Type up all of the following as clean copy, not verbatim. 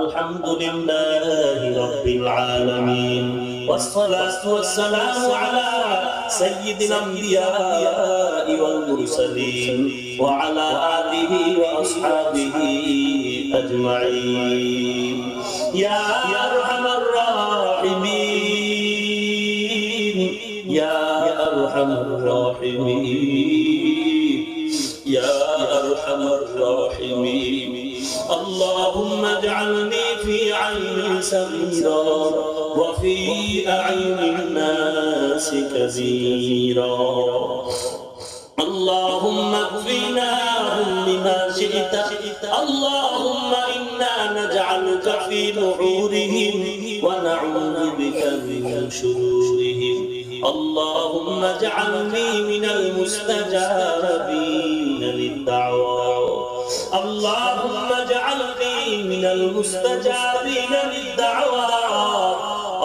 আলহামদুলিল্লাহি রাব্বিল আলামিন والصلاة والسلام على سيد الأنبياء والمرسلين وعلى آله وأصحابه أجمعين يا أرحم الراحمين يا أرحم الراحمين يا أرحم الراحمين اللهم اجعلني في عين سميرا وفي أعين الناس كبيرا اللهم اكفناهم بما شئت اللهم إنا نجعلك في نحورهم ونعوذ بك من شرورهم اللهم اجعلني من المستجابين للدعوات اللهم اجعلني من المستجابين للدعوات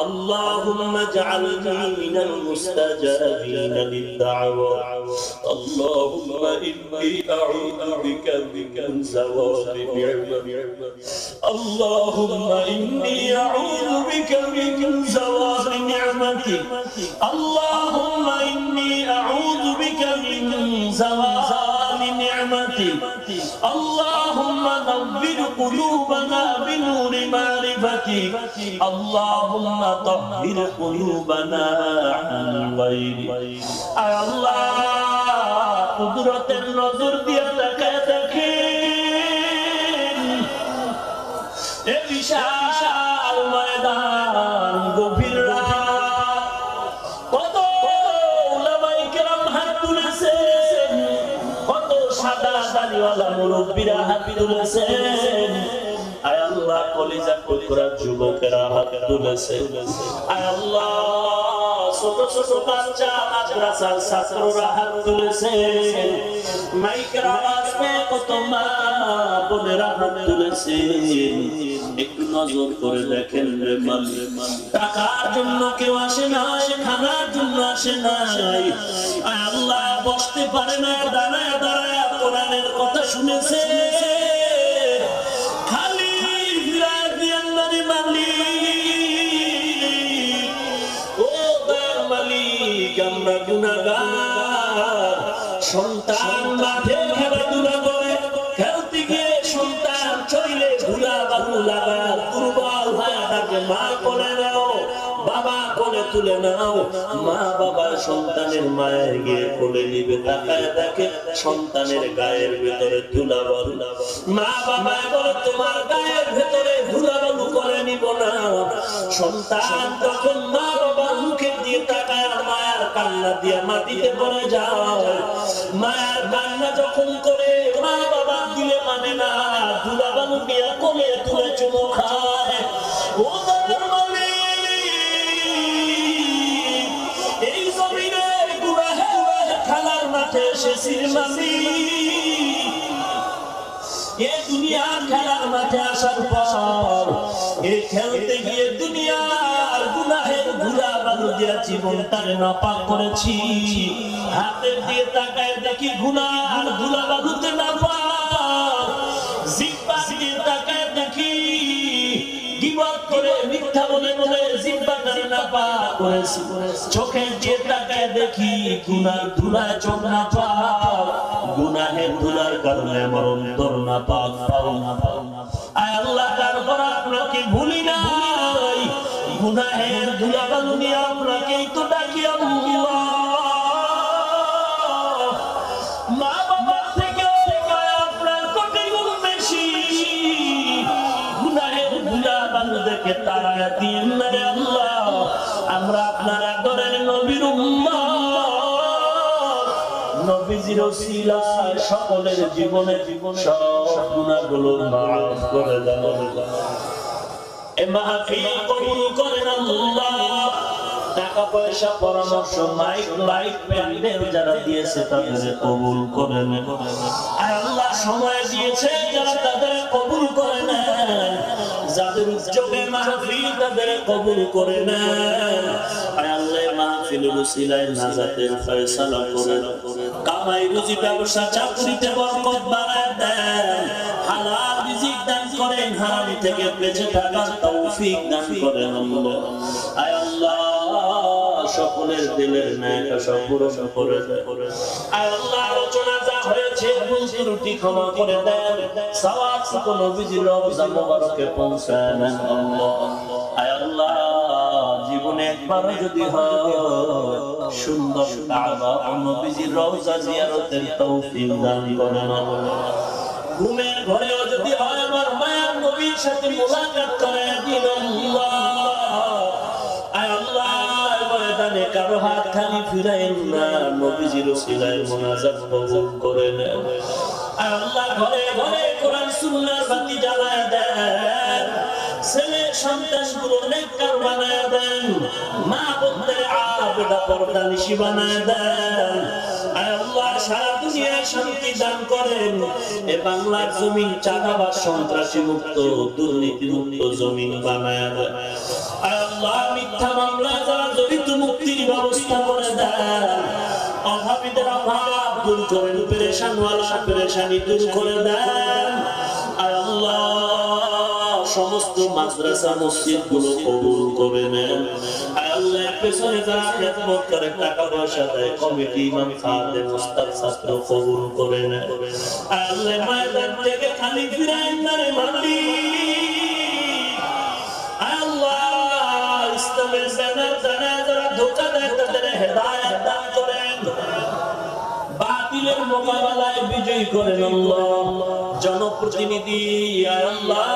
اللهم اجعلني من المستجابين للدعوات اللهم إني أعوذ بك من زوال نعمتك اللهم إني أعوذ بك من زوال نعمتك اللهم إني أعوذ بك من زوال نعمتك اللهم نور قلوبنا بنور معرفتك اللهم طهر قلوبنا عن غيرك আয় আল্লাহ কুদরতের নজর দিয়ে তাকায় দেখেন এই বিশাল ময়দান গভীর রাত কত উলামায়ে কেরাম হাত তুলেছেন কত সাদা দাড়িওয়ালা মুরব্বিরা হাত তুলেছেন আয় আল্লাহ কলিজা টুকরা যুবকেরা হাত তুলেছেন আয় আল্লাহ ছোট ছোট বাচ্চা মাদ্রাসার ছাত্ররা হাত তুলেছেন মাইকের আওয়াজ পেয়ে কত মা বোনেরা হাত তুলেছেন একটু নজর করে দেখেন রে মালিক টাকার জন্য কেউ আসে নাই খানার জন্য আসে নাই আয় আল্লাহ বসতে পারে না দাঁড়ায় দাঁড়ায় কোরআনের কথা শুনেছে খালি ফিরায় দিয়েন না রে মালিক ও দয়ার মালিক আমরা গুনাহগার সন্তান মাঠে খেলাধুলা করে খেলতে গিয়ে সন্তান চলে ঘুরা বালু লাগা দুর্বল হয়ে থাকে মা কোলে নাও বাবা কোলে তুলে নাও মা বাবা সন্তানের মায়ের গিয়ে কোলে নিবে তাকায় দেখে সন্তানের গায়ের ভিতরে ধুলাবালু মা বাবা বলে তোমার গায়ের ভিতরে ধুলাবালু করে নিব না সন্তান তখন মা বাবার মুখের দিয়ে তাকায় মায়ের কান্না দিয়ে মাটিতে পড়ে যায় মায়ের কান্না যখন করে মা বাবা দিলে মানে না ধুলাবালু দিয়ে কোলে তুলে চুমু খায় ও দয়ার মালিক এই জমিনে গুনাহের খেলার মাঠে এসেছি মালিক এই দুনিয়ার খেলার মাঠে আসার পর এই খেলতে গিয়ে দুনিয়ার গুনাহের ধুলাবালু দিয়ে জীবনটাকে নাপাক করেছি হাতের দিয়ে তাকায় দেখি গুনাহ ধুলাবালুতে নাপাক জিহ্বা দিয়ে তাকায় দেখি গীবত করে মিথ্যা বলে বলে জিহ্বাটাকে নাপাক করেছি চোখের দিয়ে তাকায় দেখি গুনার ধুলায় চোখ নাপাক গুনাহের ধুলার কারণে আমার অন্তর নাপাক আয় আল্লাহ তারপর আপনাকে ভুলি নাই গুনাহের ধুলাবালু নিয়ে আপনাকেই তো ডাকি আল্লাহ মা বাবার থেকে আপনার কোটি গুণ বেশি গুনাহের ধুলাবালু দেখে তাড়ায় দিন না রে আল্লাহ আমরা আপনার আদরের নবীর উম্মত নবীজির ওসিলায় সকলের জীবনে সব গুনাহগুলো মাফ করে দেন এ মাহফিল কবুল করেন আল্লাহ টাকা পয়সা পরামর্শ মাইক প্যান্ডেল যারা দিয়েছে তাদের কবুল করেন আর আল্লাহ সময় দিয়েছে যারা তাদের কবুল করে নেন যাদের উদ্যোগে মাহফিল তাদের কবুল করে নেন আর আল্লাহ মাহফিলের উসিলায় নাজাতের ফয়সালা করেন কামাই রুজি ব্যবসা চাকরিতে বরকত বাড়ায় দেন হালাল রিজিক দান করেন, হারাম থেকে বেঁচে থাকার তৌফিক দান করেন আল্লাহ। আয় আল্লাহ সকলের দিলের ন্যায়টা সব পূরণ করে দেন। আয় আল্লাহ আলোচনা যা হয়েছে ভুল ত্রুটি ক্ষমা করে দেন, সওয়াব টুকু নবীজির রওজা মোবারকে পৌঁছায় দেন আল্লাহ। আয় আল্লাহ জীবনে একবার যদি হয় সুন্দর কাবা ও নবীজির রওজা জিয়ারতের তৌফিক দান করেন আল্লাহ। ঘুমের ঘরেও যদি হয় আমার মায়ার নবীর সাথে মুলাকাত করে দিন আল্লাহ। আয় আল্লাহ ময়দানে কারো হাত খালি ফিরাইন না, নবীজির ওসিলায় মুনাজাত কবুল করে নেন। আয় আল্লাহ ঘরে ঘরে কোরআন সুন্নাহর বাতি জ্বালায় দেন, ছেলে সন্তানগুলো নেককার বানায় দেন, মা বোনদের আবেদা পর্দা নিশি বানায় দেন। আয় আল্লাহ সারা দুনিয়ায় শান্তি দান করেন, এ বাংলার জমিন চাঁদাবাজ সন্ত্রাসী মুক্ত দুর্নীতি মুক্ত জমিন বানায় দেন। আয় আল্লাহ মিথ্যা মামলা যারা জড়িত মুক্তির ব্যবস্থা করে দেন, অভাবীদের অভাব দূর করেন, পেরেশানওয়ালা পেরেশানি দূর করে দেন। আয় আল্লাহ সমস্ত মাদ্রাসা মসজিদ গুলো কবুল করে নেন। আয় আল্লাহ পেছনে যারা খেদমত করে টাকা পয়সা দেয়, কমিটি ইমাম খাদেম উস্তাদ ছাত্র কবুল করে নেন। আয় আল্লাহ ময়দান থেকে খালি ফিরাইন না রে মালিক। আয় আল্লাহ ইসলামের ব্যানার জানায় যারা ধোঁকা দেয় তাদের হেদায়েত দান করেন, বাতিলের মোকাবেলায় বিজয়ী করেন আল্লাহ। জনপ্রতিনিধি আয় আল্লাহ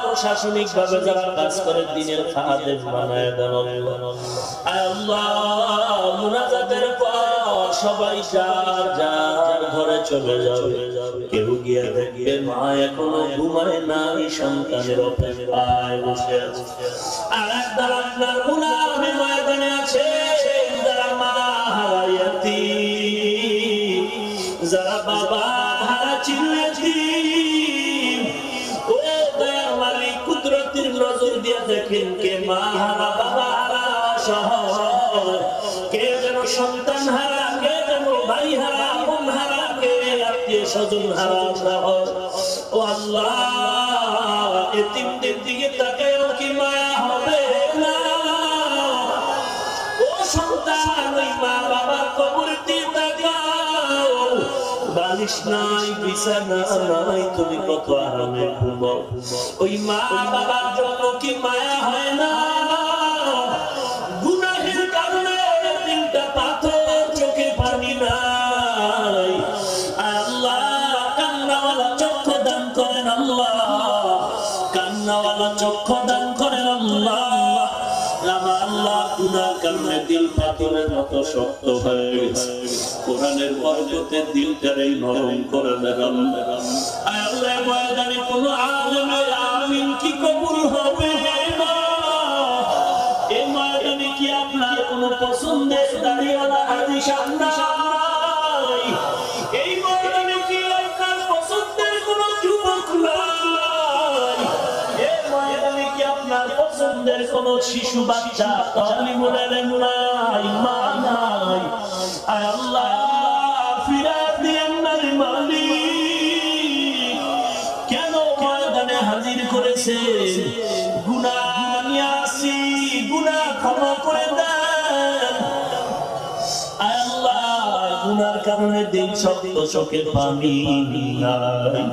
প্রশাসনিক ভাবে যারা কাজ করে দিনের খাদেম বানায় দেন আল্লাহ। আয় আল্লাহ মুনাজাতের পর সবাই যার যার ঘরে চলে যাবে, কেউ গিয়ে দেখবে মা এখনো ঘুমায় নাই, সন্তানের অপেক্ষায় বসে আছে। আর একদল আপনার গুনাহে ময়দানে আছে যারা মা হারাইয়াতি, যারা বাবা হারা চিল্লাতি। ও দয়ার মালিক কুদরতের নজর দিয়ে দেখেন কে মা হারা বাবা হারা সহায়, কে যেন সন্তান হারা, কে যেন ভাই হারা বোন হারা, কে আত্মীয় স্বজন হারা সহায়। ও আল্লাহ এতিমদের দিকে তাকায়ও কি মায়া হবে না? ও সন্তান ওই মা বাবার কবরের দিকে তাকাও, বালিশ নাই বিছানা নাই, তুমি কত আরামে ঘুমাও। ওই মা বাবার জন্য কি মায়া হয় না? গুনাহের কারণে তিনটা পাথর চোখে পানি নাই। আল্লাহ কান্নাওয়ালা চক্ষু দান করেন আল্লাহ, কান্নাওয়ালা চক্ষু দান করেন আল্লাহ। আল্লাহ গুনার কারণে দিল পাথরের মতো শক্ত হয়ে গেছে, কোরআনের বরকতে দিলটারে নরম করে দেন। আল্লাহ ময়দানে কোন আলেমের আমিন কি কবুল হবে না? এই ময়দানে কি আপনার কোন পছন্দের দাড়িওয়ালা হাদিস নাই? এই ময়দানে কি আপনার পছন্দের কোন যুবক নাই? এই ময়দানে কি আপনার পছন্দের কোন শিশু বাচ্চা তালিমুল ইলম নাই, মা নাই? আয় আল্লাহ ফিরা দিয়েন না রে মালিক। কেন ময়দানে হাজির করেছে? গুনাহ নিয়ে আসি, গুনাহ ক্ষমা করে দেন। আয় আল্লাহ গুনার কারণে দিন শক্ত চোখে পানি নাই।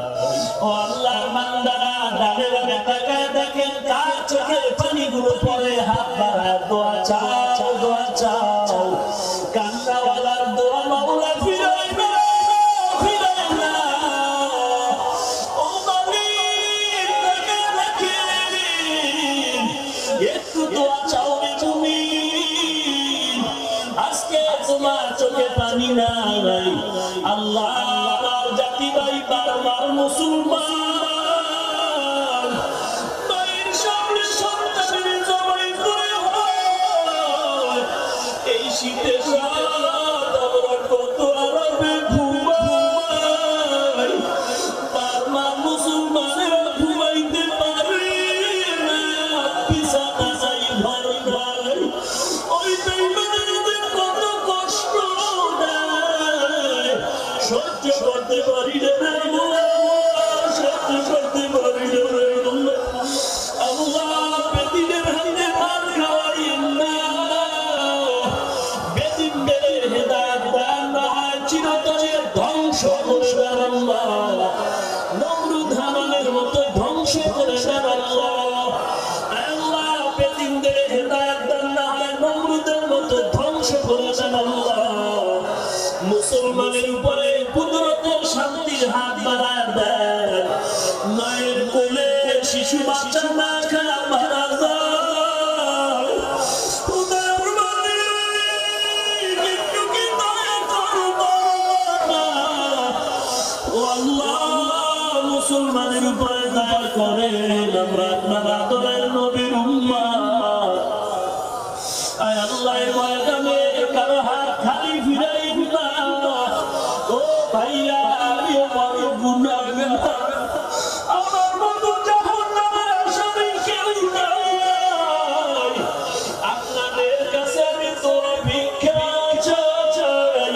ও আল্লাহর বান্দারা ডানে বামে তাকায় দেখেন তার চোখের পানিগুলো পড়ে, হাত বাড়ায় দোয়া চাও, দোয়া চাও। কান্নাওয়ালার দোয়া মাওলা ফিরায় না, ফিরায় না। ও মালিক তাকায় দেখেন, একটু দোয়া চাও রে তুমি। আজকে তোমার চোখে পানি নাই। আল্লাহ আমার জাতি ভাই বারবার মুসলমান ভাইয়ের সামনে সন্তানের জবাই করে হয়। এই শীতের রাত আমরা কত আরামে ঘুমাই, বারবার মুসলমানেরা ঘুমাইতে পারে না, বিছানা যাই ভর ভাই। ওই বেঈমানদের কত কষ্ট দেয়। পাইয়া আমিও বড় গুনাহগার। আমার মতো জাহান্নামের আসামি কেউ নাই। আপনাদের কাছে আমি তোরা ভিক্ষা চাই।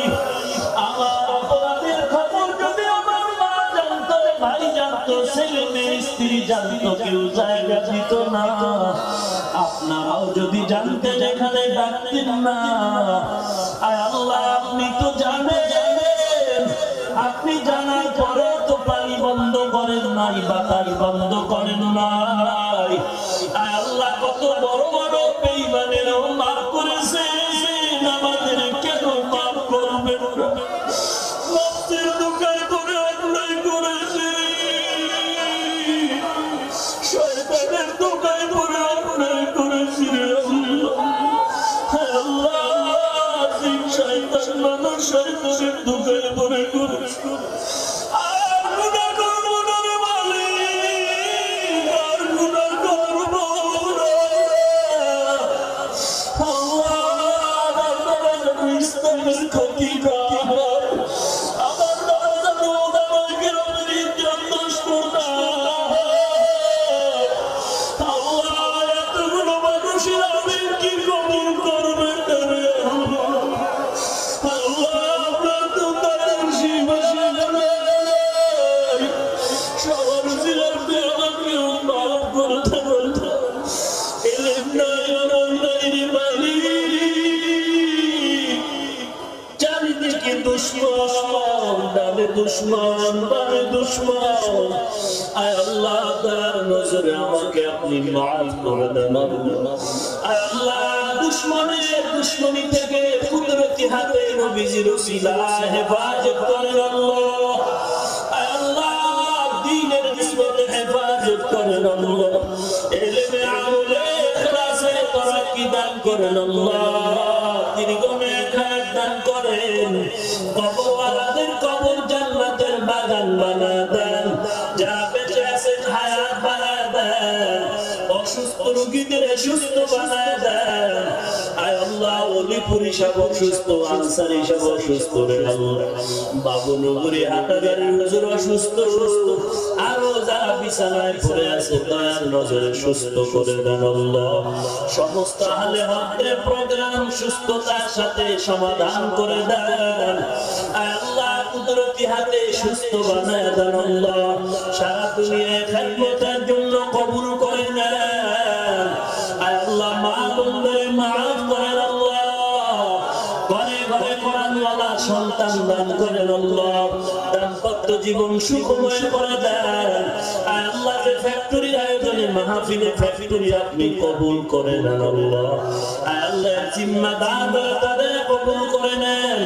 আমার অপরাধের খবর যদি আমার মা জানতো, ভাই জানতো, ছেলে মেয়ে স্ত্রী জানতো, কেউ জায়গা দিত না। আপনারাও যদি জানতেন এখানে ডাকতেন না। আয় আল্লাহ, আপনি তো জানেন, আপনি জানার পরে তো পানি বন্ধ করেন নাই, বাতাস বন্ধ করেন নাই। আয় আল্লাহ, কত বড় বড় বেঈমানেরাও মাফ করেছেন, আমাদের কেন মাফ করবেন না? নফসের দোকান করে অন্যায় করেছি, শয়তানের দোকান করে অন্যায় করেছি রে আল্লাহ। শয়তান মানুষ শয়তানের দোকান করে করেছি, আর গুনাহ করব না রে মালিক, আর গুনাহ করব না। আল্লাহ, আমার ইসলামের ক্ষতি কর, আমার আমাকে রবের জন্য শোনা। আল্লাহ, এতগুলো মানুষের আমি কি কবুল করবে না রে আল্লাহ? আমরা তো তাদের সীমানা নাই, সবার সিরাতে আমাকেও মাফ করতে বলতে এলেম নাই, আমার নাই রে মালিক। চারিদিকে দুশ্মন, ডানে দুশ্মন, বামে দুশ্মন। আয় আল্লাহ, তার নজরে আমাকে আপনি মাফ করে দেন। আয় আল্লাহ, দুশ্মনের দুশ্মনী থেকে কুদরতি হাতে নবীজির উসিলায় হেফাজত করেন আল্লাহ। আয় আল্লাহ, দ্বীনের কিসমতে হেফাজত করেন আল্লাহ। ইলমে আমলে ইখলাসে তারাক্কি দান করেন আল্লাহ। দীর্ঘমেয়াদ হায়াত দান করেন। কবরওয়ালাদের কবর জান্নাতের বাগান বানায় দেন। যারা বেঁচে আছেন হায়াত বানায় দেন। অসুস্থ রোগীদের সুস্থ বানায় দেন। আয় আল্লাহ, অলিপুর হিসাব অসুস্থ, আনসার হিসাব অসুস্থ রে আল্লাহ। বাবুনগরী হাটাগাড়ির হুজুর অসুস্থ, আরো যারা বিছানায় পড়ে আছে দয়ার নজরে সুস্থ করে দেন আল্লাহ। সমস্ত আহলে হকের প্রোগ্রাম সুস্থতার সাথে সমাধান করে দেন। আয় আল্লাহ, কুদরতি হাতে সুস্থ বানায় দেন আল্লাহ। সারা দুনিয়ায় খেদমতের জন্য কবুল করে নেন। আয় আল্লাহ, মা বোনদের মাফ করেন আল্লাহ। ঘরে ঘরে কোরআনওয়ালা সন্তান দান করেন আল্লাহ। দাম্পত্য জীবন সুখময় করে দেন। আয় আল্লাহ, যে ফ্যাক্টরির আয়োজনে মাহফিলে ফ্যাক্টরি আপনি কবুল করে নেন আল্লাহ। আয় আল্লাহ, জিম্মাদার তাদের কবুল করে নেন।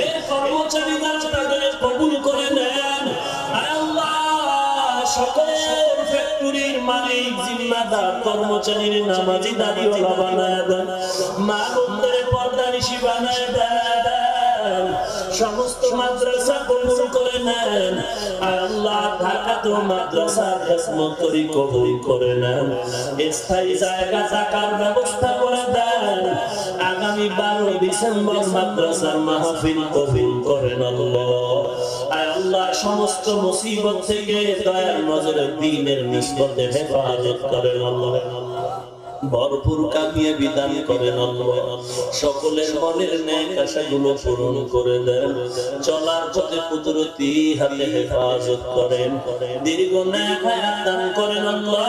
এই কর্মচারীরা তাদের কবুল করে নেন। আয় আল্লাহ, সকল ফ্যাক্টরির মালিক, জিম্মাদার, কর্মচারীর নামাজি দাড়িওয়ালা বানায় দেন। মা বোনদের পর্দানিশী বানায় দেন। সমস্ত মাদ্রাসা কবুল করে নেন। আল্লাহ, ঢাকা তো মাদ্রাসা খেদমত করি কবুল করে নেন। স্থায়ী জায়গা থাকার ব্যবস্থা করে দেন। আগামী 12 ডিসেম্বর মাদ্রাসার মাহফিল কবুল করেন আল্লাহ। আয় আল্লাহ, সমস্ত মুসিবত থেকে দয়ার নজরে দ্বীনের নিসবতে হেফাজত করেন আল্লাহ। ভরপুর কামিয়ে বিধান করেন আল্লাহ। সকলের মনের নেক আশাগুলো পূরণ করে দেন। চলার পথে কুদরতি হাতে হেফাজত করেন। দীর্ঘ নেক হায়াত দান করেন আল্লাহ।